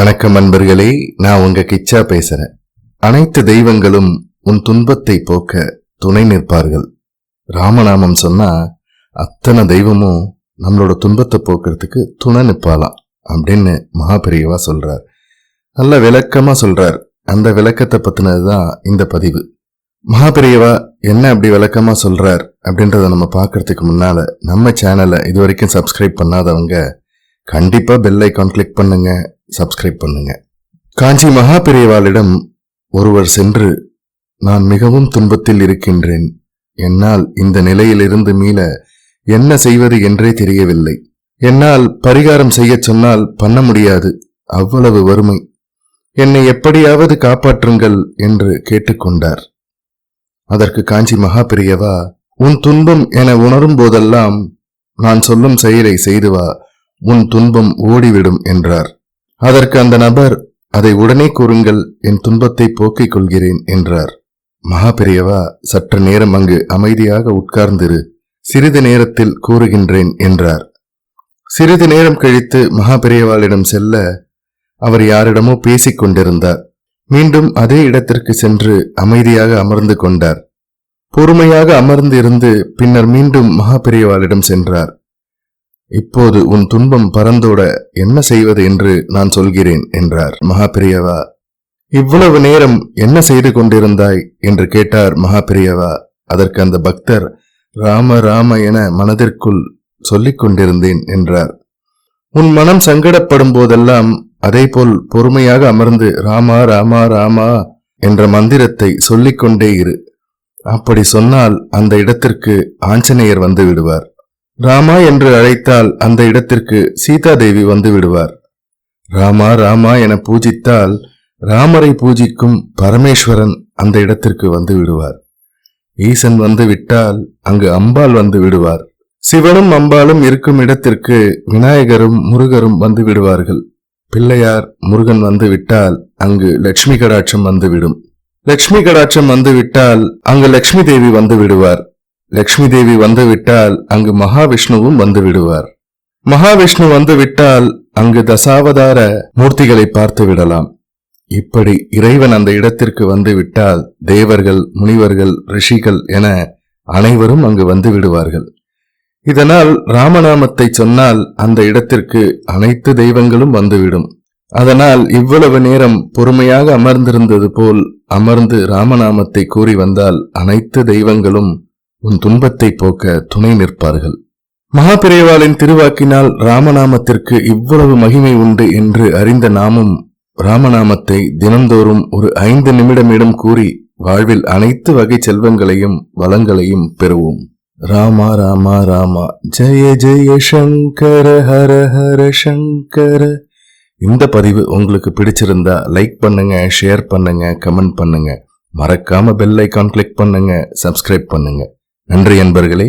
வணக்கம் அன்பர்களே, நான் உங்க கிச்சா பேசுறேன். அனைத்து தெய்வங்களும் உன் துன்பத்தை போக்க துணை நிற்பார்கள். ராமநாமம் சொன்னா அத்தனை தெய்வமும் நம்மளோட துன்பத்தை போக்குறதுக்கு துணை நிற்பாலாம் அப்படின்னு மகாபெரியவா சொல்றார். நல்ல விளக்கமா சொல்றார். அந்த விளக்கத்தை பத்தினதுதான் இந்த பதிவு. மகாபெரியவா என்ன அப்படி விளக்கமா சொல்றார் அப்படின்றத நம்ம பார்க்கறதுக்கு முன்னால நம்ம சேனலை இது வரைக்கும் சப்ஸ்கிரைப் பண்ணாதவங்க கண்டிப்பா பெல் ஐகான் கிளிக் பண்ணுங்க, சப்ஸ்கிரைப் பண்ணுங்க. காஞ்சி மகாபெரியவாளிடம் ஒருவர் சென்று, நான் மிகவும் துன்பத்தில் இருக்கின்றேன், என்னால் இந்த நிலையிலிருந்து மீள என்ன செய்வது என்றே தெரியவில்லை, என்னால் பரிகாரம் செய்ய சொன்னால் பண்ண முடியாது, அவ்வளவு வறுமை, என்னை எப்படியாவது காப்பாற்றுங்கள் என்று கேட்டுக்கொண்டார். அதற்கு காஞ்சி மகாபெரியவா, உன் துன்பம் என உணரும் போதெல்லாம் நான் சொல்லும் செயலை செய்து வா, உன் துன்பம் ஓடிவிடும் என்றார். அதற்கு அந்த நபர், அதை உடனே கூறுங்கள், என் துன்பத்தை போக்கிக் கொள்கிறேன் என்றார். மகாபெரியவா, சற்று நேரம் அங்கு அமைதியாக உட்கார்ந்திரு, சிறிது நேரத்தில் கூறுகின்றேன் என்றார். சிறிது நேரம் கழித்து மகாபெரியவாளிடம் செல்ல, அவர் யாரிடமோ பேசிக் கொண்டிருந்தார். மீண்டும் அதே இடத்திற்கு சென்று அமைதியாக அமர்ந்து கொண்டார். பொறுமையாக அமர்ந்து இருந்து பின்னர் மீண்டும் மகாபெரியவாளிடம் சென்றார். இப்போது உன் துன்பம் பறந்தோட என்ன செய்வது என்று நான் சொல்கிறேன் என்றார். மகாபெரியவா, இவ்வளவு நேரம் என்ன செய்து கொண்டிருந்தாய் என்று கேட்டார் மகாபெரியவா. அதற்கு அந்த பக்தர், ராம ராம என மனதிற்குள் சொல்லிக் கொண்டிருந்தேன் என்றார். உன் மனம் சங்கடப்படும் போதெல்லாம் அதே போல் பொறுமையாக அமர்ந்து ராமா ராமா ராமா என்ற மந்திரத்தை சொல்லிக்கொண்டே இரு. அப்படி சொன்னால் அந்த இடத்திற்கு ஆஞ்சநேயர் வந்து விடுவார். ராமா என்று அழைத்தால் அந்த இடத்திற்கு சீதா தேவி வந்து விடுவார். ராமா ராமா என பூஜித்தால் ராமரை பூஜிக்கும் பரமேஸ்வரன் அந்த இடத்திற்கு வந்து விடுவார். ஈசன் வந்து விட்டால் அங்கு அம்பாள் வந்து விடுவார். சிவனும் அம்பாளும் இருக்கும் இடத்திற்கு விநாயகரும் முருகரும் வந்து விடுவார்கள். பிள்ளையார் முருகன் வந்து விட்டால் அங்கு லட்சுமி கடாட்சம் வந்துவிடும். லட்சுமி கடாட்சம் வந்து விட்டால் அங்கு லட்சுமி தேவி வந்து விடுவார். லட்சுமி தேவி வந்து விட்டால் அங்கு மகாவிஷ்ணுவும் வந்து விடுவார். மகாவிஷ்ணு வந்து விட்டால் அங்கு தசாவதார மூர்த்திகளை பார்த்து விடலாம். இப்படி இறைவன் அந்த இடத்திற்கு வந்து விட்டால் தேவர்கள், முனிவர்கள், ரிஷிகள் என அனைவரும் அங்கு வந்து விடுவார்கள். இதனால் ராமநாமத்தை சொன்னால் அந்த இடத்திற்கு அனைத்து தெய்வங்களும் வந்துவிடும். அதனால் இவ்வளவு நேரம் பொறுமையாக அமர்ந்திருந்தது போல் அமர்ந்து ராமநாமத்தை கூறி வந்தால் அனைத்து தெய்வங்களும் உன் துன்பத்தை போக்க துணை நிற்பார்கள். மகாபெரியவாளின் திருவாக்கினால் ராமநாமத்திற்கு இவ்வளவு மகிமை உண்டு என்று அறிந்த நாமும் ராமநாமத்தை தினந்தோறும் ஒரு 5 நிமிடமிடம் கூறி வாழ்வில் அனைத்து வகை செல்வங்களையும் வளங்களையும் பெறுவோம். ராமா ராமா ராமா, ஜெய ஜெய சங்கர, ஹர ஹர சங்கர. இந்த பதிவு உங்களுக்கு பிடிச்சிருந்தா லைக் பண்ணுங்க, ஷேர் பண்ணுங்க, கமெண்ட் பண்ணுங்க. மறக்காம பெல் ஐகான் கிளிக் பண்ணுங்க, சப்ஸ்கிரைப் பண்ணுங்க. நன்றி அன்பர்களே.